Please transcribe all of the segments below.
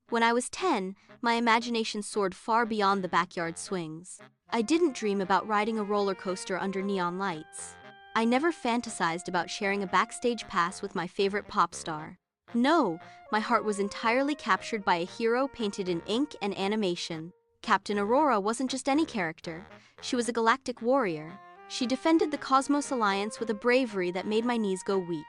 When I was 10, my imagination soared far beyond the backyard swings. I didn't dream about riding a roller coaster under neon lights. I never fantasized about sharing a backstage pass with my favorite pop star. No, my heart was entirely captured by a hero painted in ink and animation. Captain Aurora wasn't just any character. She was a galactic warrior. She defended the Cosmos Alliance with a bravery that made my knees go weak.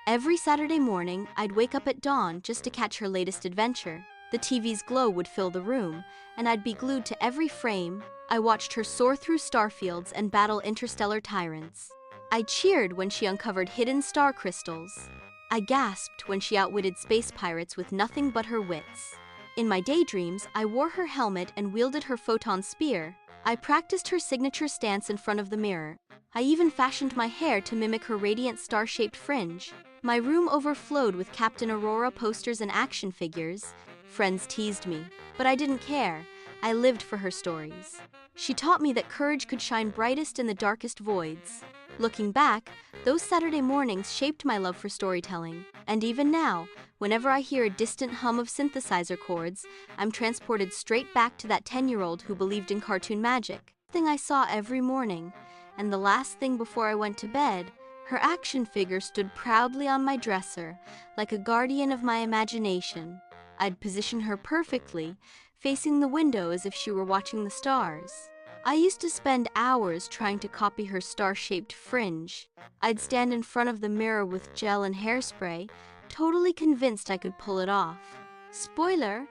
Every Saturday morning, I'd wake up at dawn just to catch her latest adventure. The TV's glow would fill the room, and I'd be glued to every frame. I watched her soar through starfields and battle interstellar tyrants. I cheered when she uncovered hidden star crystals. I gasped when she outwitted space pirates with nothing but her wits. In my daydreams, I wore her helmet and wielded her photon spear. I practiced her signature stance in front of the mirror. I even fashioned my hair to mimic her radiant star-shaped fringe. My room overflowed with Captain Aurora posters and action figures. Friends teased me, but I didn't care. I lived for her stories. She taught me that courage could shine brightest in the darkest voids. Looking back, those Saturday mornings shaped my love for storytelling. And even now, whenever I hear a distant hum of synthesizer chords, I'm transported straight back to that 10-year-old who believed in cartoon magic. Thing I saw every morning, and the last thing before I went to bed, her action figure stood proudly on my dresser, like a guardian of my imagination. I'd position her perfectly, facing the window as if she were watching the stars. I used to spend hours trying to copy her star-shaped fringe. I'd stand in front of the mirror with gel and hairspray, totally convinced I could pull it off. Spoiler,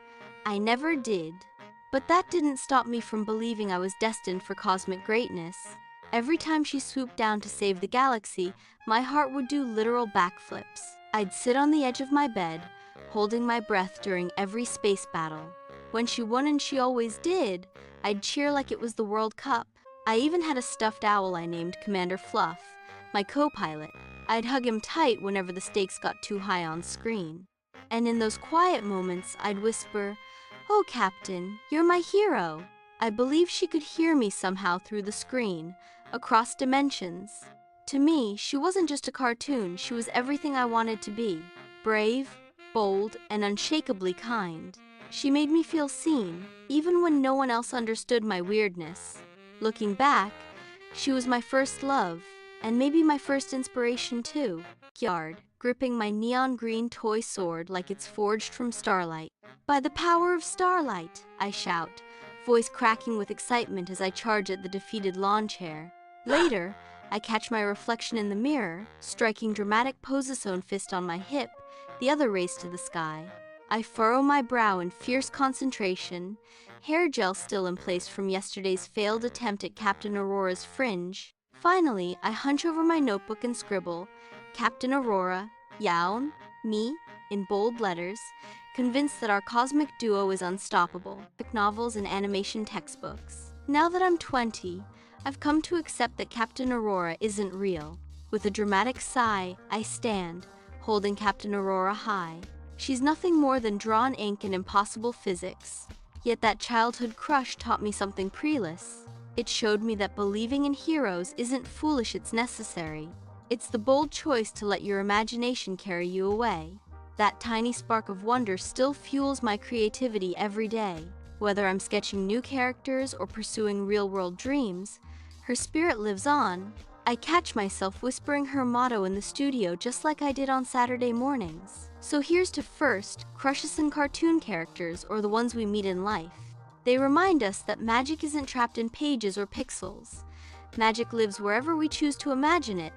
I never did. But that didn't stop me from believing I was destined for cosmic greatness. Every time she swooped down to save the galaxy, my heart would do literal backflips. I'd sit on the edge of my bed, holding my breath during every space battle. When she won, and she always did, I'd cheer like it was the World Cup. I even had a stuffed owl I named Commander Fluff, my co-pilot. I'd hug him tight whenever the stakes got too high on screen. And in those quiet moments, I'd whisper, "Oh, Captain, you're my hero." I believe she could hear me somehow through the screen, across dimensions. To me, she wasn't just a cartoon, she was everything I wanted to be. Brave, bold, and unshakably kind. She made me feel seen, even when no one else understood my weirdness. Looking back, she was my first love, and maybe my first inspiration too. Yard, gripping my neon green toy sword like it's forged from starlight. "By the power of starlight," I shout, voice cracking with excitement as I charge at the defeated lawn chair. Later, I catch my reflection in the mirror, striking dramatic pose-a-zone fist on my hip, the other raised to the sky. I furrow my brow in fierce concentration, hair gel still in place from yesterday's failed attempt at Captain Aurora's fringe. Finally, I hunch over my notebook and scribble, "Captain Aurora, yawn, me," in bold letters, convinced that our cosmic duo is unstoppable. Novels and animation textbooks. Now that I'm 20, I've come to accept that Captain Aurora isn't real. With a dramatic sigh, I stand, holding Captain Aurora high. She's nothing more than drawn ink and impossible physics. Yet that childhood crush taught me something preless. It showed me that believing in heroes isn't foolish, it's necessary. It's the bold choice to let your imagination carry you away. That tiny spark of wonder still fuels my creativity every day. Whether I'm sketching new characters or pursuing real-world dreams, her spirit lives on. I catch myself whispering her motto in the studio just like I did on Saturday mornings. So here's to first, crushes in cartoon characters or the ones we meet in life. They remind us that magic isn't trapped in pages or pixels. Magic lives wherever we choose to imagine it.